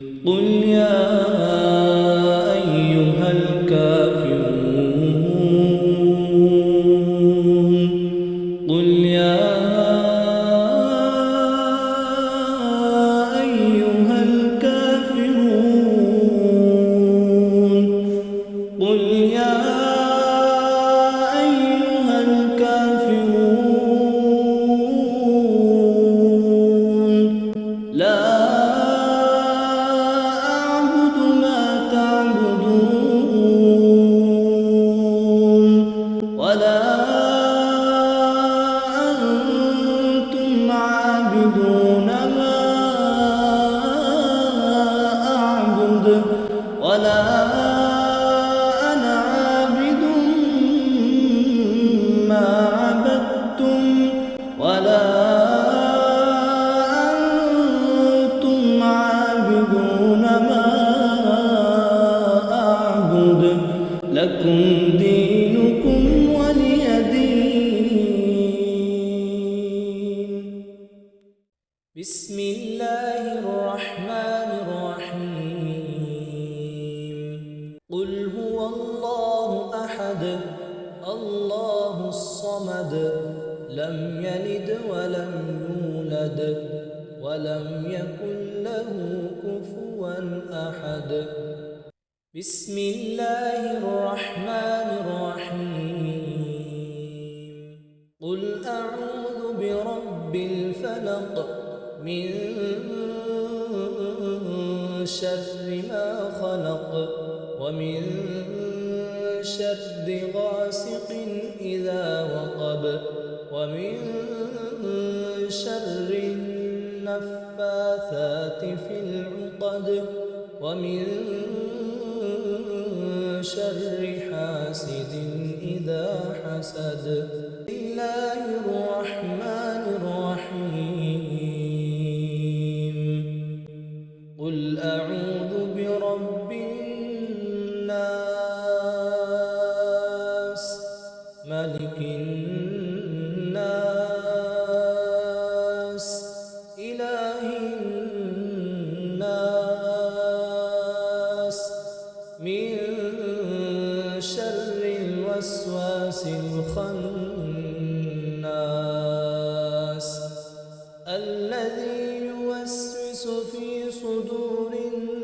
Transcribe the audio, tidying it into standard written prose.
قل يا أيها الكافرون قل يا أيها الكافرون قل يا أيها الكافرون لا ولا أنتم عابدون ما أعبد ولا أنا عابد ما عبدتم ولا أنتم عابدون ما أعبد لكم دينكم ولي دين. بسم الله الرحمن الرحيم قل هو الله أحد الله الصمد لم يلد ولم يولد ولم يكن له كفوا أحد. بسم الله الرحمن الرحيم قل أعوذ برب الفلق من شر ما خلق ومن شر غاسق إذا وقب ومن شر النفاثات في العقد ومن شر حاسد إذا حسد. بسم الله الرحمن الرحيم قل أعوذ برب الناس ملك الناس إله الناس من شر الوسواس الخناس الذي يوسوس في صدور الناس